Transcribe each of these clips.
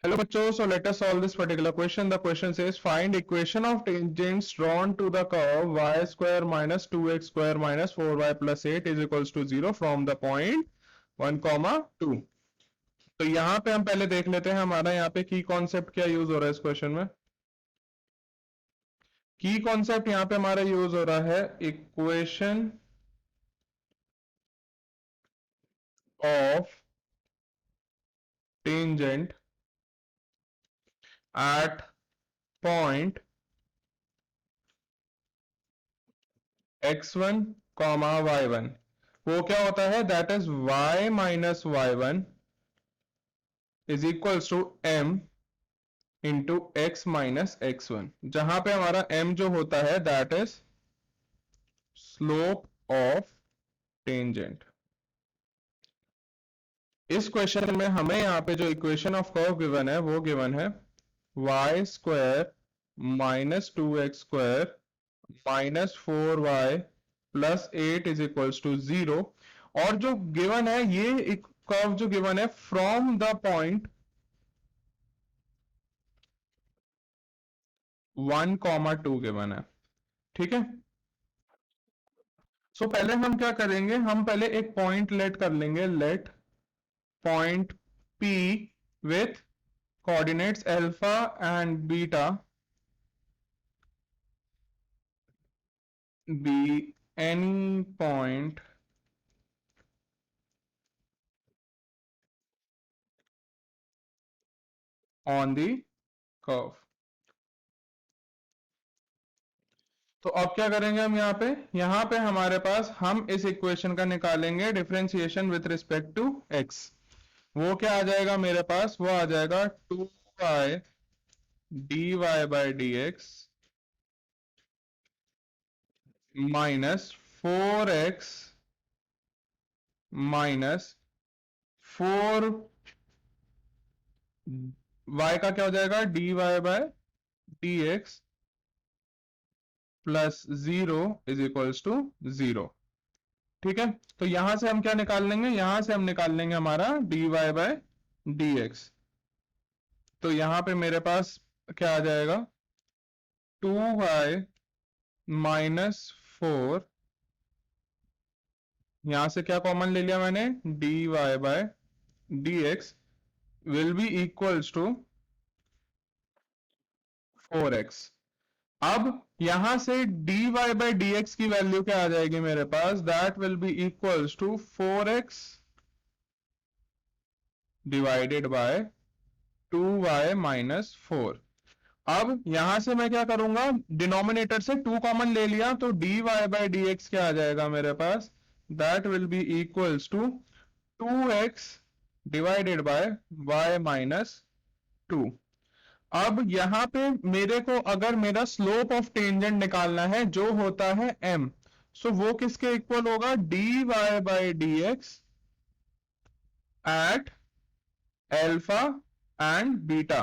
Hello bachcho, so let us solve this particular question. The question says find equation of tangents drawn to the curve y square minus 2x square minus 4y plus 8 is equals to 0 from the point 1, 2. तो यहाँ पे हम पहले देख लेते हैं हमारा यहाँ पे की कॉन्सेप्ट क्या यूज हो रहा है इस क्वेश्चन में। की कॉन्सेप्ट यहाँ पे हमारा यूज हो रहा है equation of tangent at point x1, y1। वो क्या होता है, that is y minus y1 is equals to m into x minus x1, जहां पे हमारा m जो होता है that is slope of tangent. इस क्वेश्चन में हमें यहाँ पे जो इक्वेशन ऑफ कर्व गिवन है वो गिवन है y square minus 2x square minus 4y plus 8 is equals to 0। और जो गिवन है ये एक कर्व जो गिवन है फ्रॉम द पॉइंट 1, 2 गिवन है। ठीक है, सो पहले हम क्या करेंगे, हम पहले एक पॉइंट लेट कर लेंगे, let point P with coordinates alpha and beta be any point on the curve। तो अब क्या करेंगे हम यहाँ पे हमारे पास हम इस इक्वेशन का निकालेंगे differentiation with respect to x। वो क्या आ जाएगा मेरे पास, वो आ जाएगा 2y dy by d x minus 4x minus 4 y का क्या हो जाएगा dy by d x plus 0 is equals to 0। ठीक है, तो यहां से हम क्या निकाल लेंगे, यहां से हम निकाल लेंगे हमारा dy बाई डी एक्स। तो यहां पे मेरे पास क्या आ जाएगा 2y माइनस 4, यहां से क्या कॉमन ले लिया मैंने dy by d x will be equals to 4x। अब यहां से dy बाई डी एक्स की वैल्यू क्या आ जाएगी मेरे पास, that will be equals to 4x divided by 2y minus 4। अब यहां से मैं क्या करूंगा, डिनोमिनेटर से 2 कॉमन ले लिया तो dy बाई डी एक्स क्या आ जाएगा मेरे पास, that will be equals to 2x divided by y minus 2। अब यहां पे मेरे को अगर मेरा स्लोप ऑफ टेंजेंट निकालना है जो होता है m, सो वो किसके इक्वल होगा dy by d x at alpha and beta.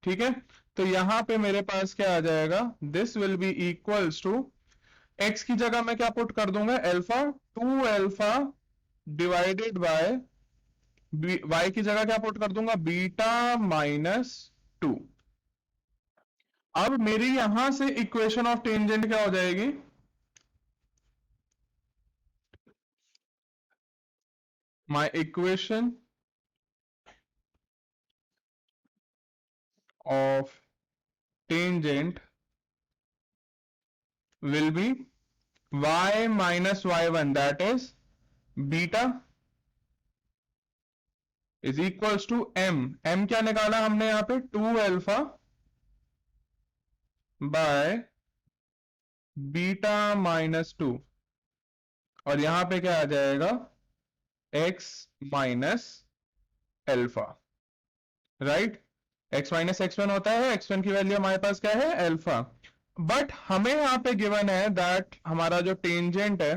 ठीक है, तो यहां पे मेरे पास क्या आ जाएगा, this will be equals to x की जगह मैं क्या पुट कर दूंगा alpha, 2 alpha divided by y की जगह क्या पुट कर दूंगा बीटा माइनस 2। अब मेरी यहां से इक्वेशन ऑफ टेंजेंट क्या हो जाएगी, my equation of tangent will be y minus y1 that is beta is equals to m। m क्या निकाला हमने यहाँ पे 2 अल्फा बाय बीटा माइनस 2, और यहां पे क्या आ जाएगा x minus alpha, right. x minus x1 होता है, x1 की वैल्यू हमारे पास क्या है अल्फा। बट हमें यहां पे गिवन है दैट हमारा जो टेंजेंट है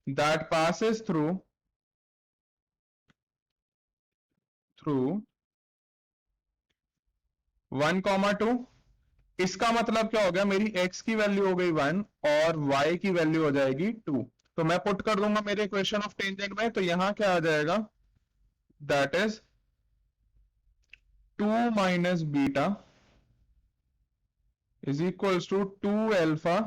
दैट पासेस थ्रू 1, 2। इसका मतलब क्या हो गया, मेरी x की वैल्यू हो गई 1 और y की वैल्यू हो जाएगी 2। तो मैं पुट कर दूंगा मेरे इक्वेशन ऑफ टेंजेंट में, तो यहां क्या आ जाएगा that is 2 minus beta is equals to 2 alpha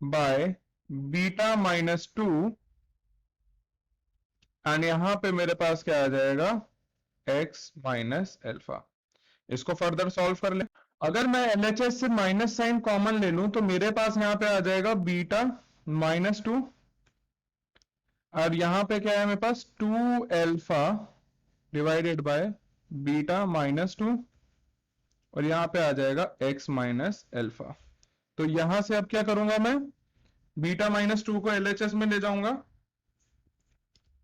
by beta minus 2, and यहां पे मेरे पास क्या आ जाएगा, x माइनस अल्फा। इसको फर्दर सॉल्व कर ले। अगर मैं एलएचएस से माइनस साइन कॉमन ले लूं तो मेरे पास यहां पे आ जाएगा बीटा माइनस 2, और यहां पे क्या है मेरे पास 2 alpha divided bye beta minus 2, और यहां पे आ जाएगा x माइनस अल्फा। तो यहां से अब क्या करूंगा मैं, बीटा माइनस 2 को एलएचएस में ले जाऊंगा,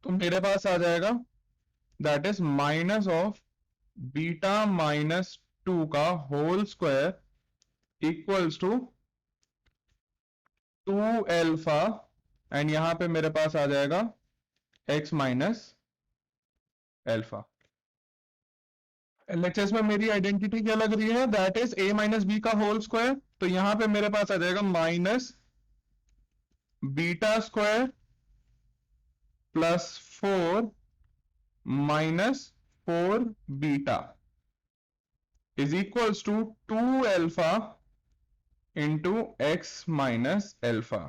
तो मेरे पास आ जाएगा that is minus of beta minus 2 का whole square equals to 2 alpha, and यहां पे मेरे पास आ जाएगा x माइनस अल्फा। एलएचएस में मेरी आइडेंटिटी क्या लग रही है, that is a minus b का होल स्क्वायर। तो यहां पे मेरे पास आ जाएगा minus beta square plus 4 minus 4 beta is equals to 2 alpha into x minus alpha.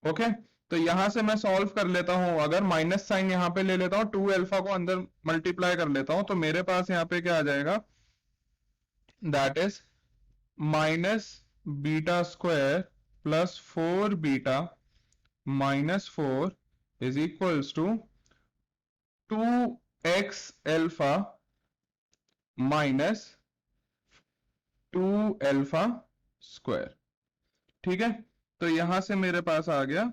Okay, तो यहां से मैं सॉल्व कर लेता हूं, अगर माइनस साइन यहां पे ले लेता हूं, 2 अल्फा को अंदर मल्टीप्लाई कर लेता हूं, तो मेरे पास यहां पे क्या आ जाएगा, that is minus beta square plus 4 beta minus 4 is equals to 2x alpha minus 2 alpha square. ठीक है, तो यहां से मेरे पास आ गया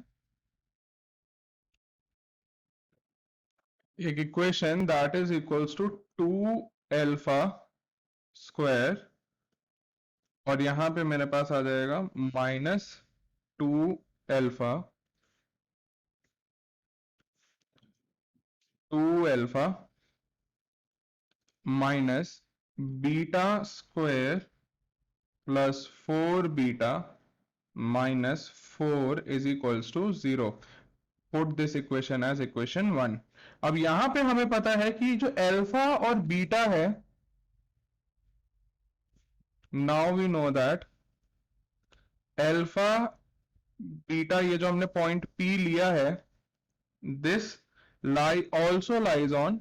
एक equation that is equals to 2 alpha square, और यहां पे मेरे पास आ जाएगा minus 2 alpha 2 alpha minus beta square plus 4 beta minus 4 is equals to 0। Put this equation as equation 1। अब यहां पे हमें पता है कि जो अल्फा और बीटा है, now we know that alpha beta, ये जो हमने पॉइंट P लिया है, दिस also lies on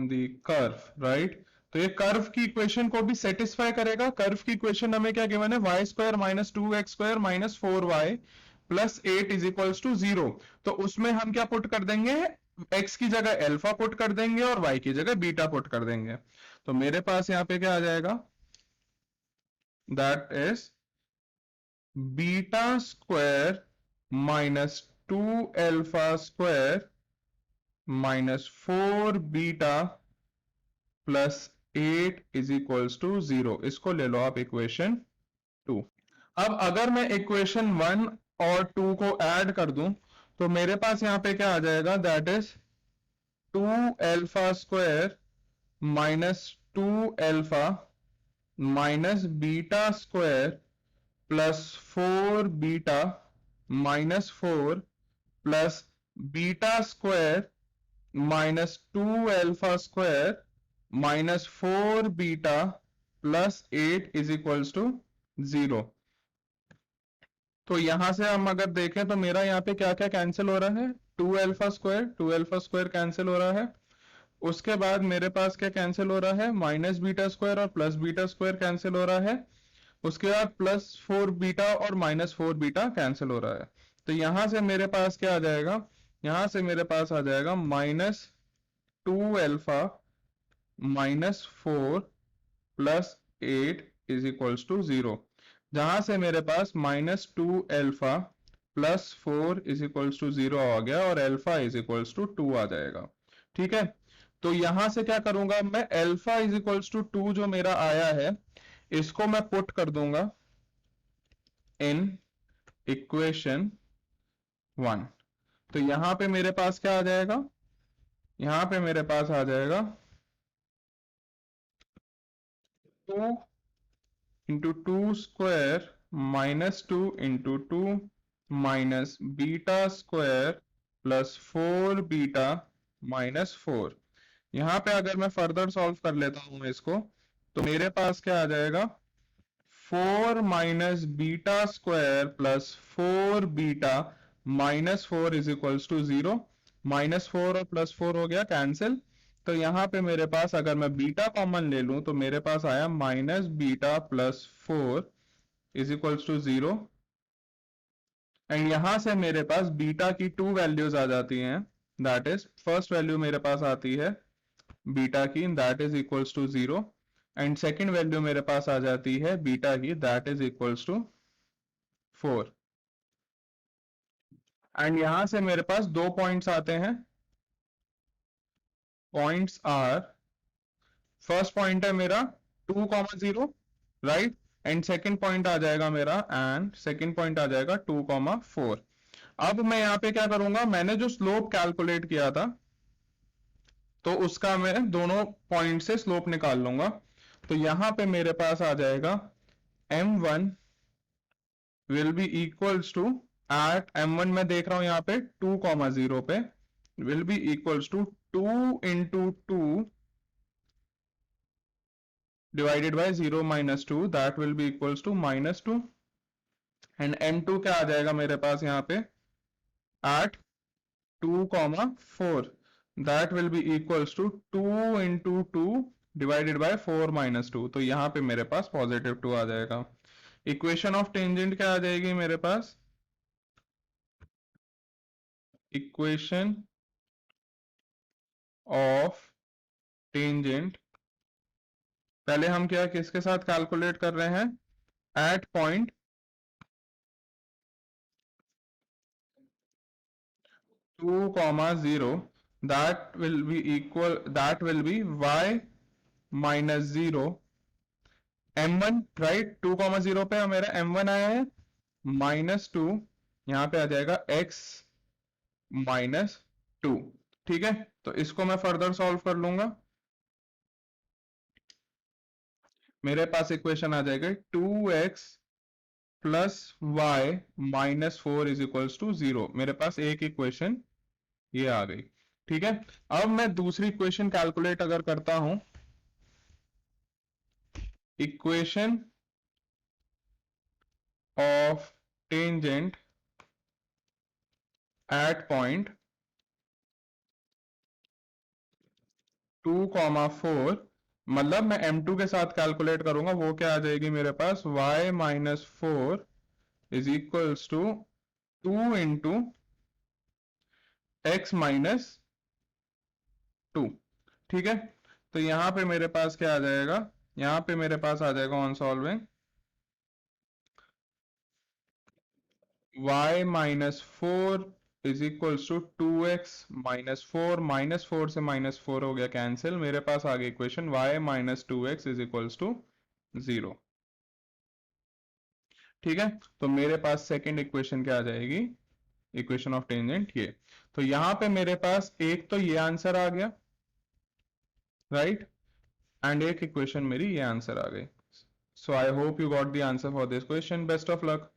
the curve, right? तो ये कर्व की इक्वेशन को भी सेटिस्फाई करेगा। कर्व की इक्वेशन हमें क्या गिवन है, y square minus 2x square minus 4y plus 8 is equals to 0। तो उसमें हम क्या पुट कर देंगे, x की जगह अल्फा पुट कर देंगे और y की जगह बीटा पुट कर देंगे। तो मेरे पास यहाँ पे क्या आ जाएगा, that is beta square minus 2 alpha square minus 4 beta plus 8 is equals to 0। इसको ले लो आप इक्वेशन 2। अब अगर मैं इक्वेशन 1 और 2 को ऐड कर दूं, तो मेरे पास यहां पे क्या आ जाएगा, that is 2 alpha square minus 2 alpha minus beta square plus 4 beta minus 4 plus beta square minus 2 alpha square minus 4 beta plus 8 is equals to 0। तो यहां से हम अगर देखें तो मेरा यहाँ पे क्या क्या कैंसिल हो रहा है, 2 अल्फा स्क्वायर कैंसिल हो रहा है। उसके बाद मेरे पास क्या कैंसिल हो रहा है, माइनस बीटा स्क्वायर और प्लस बीटा स्क्वायर कैंसिल हो रहा है। उसके बाद प्लस 4 बीटा और माइनस 4 बीटा कैंसिल हो रहा है। तो यहां से मेरे पास क्या आ जाएगा, यहां से मेरे पास आ जाएगा minus 2 alpha minus 4 plus 8 is equals to 0, जहां से मेरे पास minus 2 alpha plus 4 is equals to 0 आ गया, और अल्फा इज इक्वल्स टू 2 आ जाएगा। ठीक है, तो यहां से क्या करूंगा मैं, अल्फा इज इक्वल्स टू 2 जो मेरा आया है, इसको मैं पुट कर दूंगा इन इक्वेशन 1। तो यहां पे मेरे पास क्या आ जाएगा, यहां पे मेरे पास आ जाएगा 2 into 2 square minus 2 into 2 minus beta square plus 4 beta minus 4। यहाँ पे अगर मैं फर्दर सॉल्व कर लेता हूँ इसको, तो मेरे पास क्या आ जाएगा, 4 minus beta square plus 4 beta minus 4 is equals to 0। Minus 4 और प्लस 4 हो गया कैंसिल। तो यहाँ पे मेरे पास अगर मैं बीटा कॉमन ले लूं तो मेरे पास आया minus beta plus 4 is equals to 0। And यहां से मेरे पास बीटा की 2 वैल्यूज आ जाती हैं। दैट इज फर्स्ट वैल्यू मेरे पास आती है बीटा की, that is equals to 0। And second value मेरे पास आ जाती है बीटा की, that is equals to 4। And यहां से मेरे पास दो पॉइंट्स आते हैं। पॉइंट्स आर, फर्स्ट पॉइंट है मेरा 2,0, राइट। एंड सेकंड पॉइंट आ जाएगा मेरा, एंड सेकंड पॉइंट आ जाएगा 2,4। अब मैं यहाँ पे क्या करूंगा, मैंने जो स्लोप कैलकुलेट किया था तो उसका मैं दोनों पॉइंट से स्लोप निकाल लूंगा। तो यहां पे मेरे पास आ जाएगा m1 will be equals to, at m1 मैं देख रहा हूं यहाँ पे 2,0 पे, will be equals to 2 into 2 divided by 0 minus 2, that will be equals to minus 2। And m2 क्या आ जाएगा मेरे पास यहाँ पे, at 2,4, that will be equals to 2 into 2 divided by 4 minus 2। तो यहाँ पे मेरे पास पॉजिटिव 2 आ जाएगा। इक्वेशन ऑफ टेंजेंट क्या आ जाएगी मेरे पास, इक्वेशन ऑफ टेंजेंट, पहले हम क्या किसके साथ कैलकुलेट कर रहे हैं, eight point 2,0, that will be equal, that will be y minus 0 m1, right. 2,0 पे मेरा m1 आया है, माइनस 2 यहाँ पे आ जाएगा x माइनस 2। ठीक है, तो इसको मैं फर्दर सॉल्व कर लूंगा। मेरे पास इक्वेशन आ जाएगा 2x plus y minus 4 is equals to 0। मेरे पास एक इक्वेशन ये आ गई। ठीक है, अब मैं दूसरी इक्वेशन कैलकुलेट अगर करता हूं, equation of tangent at point 2,4, मतलब मैं m2 के साथ कैलकुलेट करूंगा, वो क्या आ जाएगी मेरे पास, y minus 4 is equals to 2 into x minus 2। ठीक है, तो यहां पे मेरे पास क्या आ जाएगा, यहां पे मेरे पास आ जाएगा on solving y minus 4 is equals to 2x minus 4, minus 4 से माइनस 4 हो गया कैंसिल, मेरे पास आ गई equation y minus 2x is equals to 0। ठीक है, तो मेरे पास सेकंड इक्वेशन क्या आ जाएगी, इक्वेशन ऑफ टेंजेंट ये। तो यहां पे मेरे पास एक तो ये आंसर आ गया, राइट, एंड एक इक्वेशन मेरी ये आंसर आ गई। So I hope you got the answer for this question. Best of luck.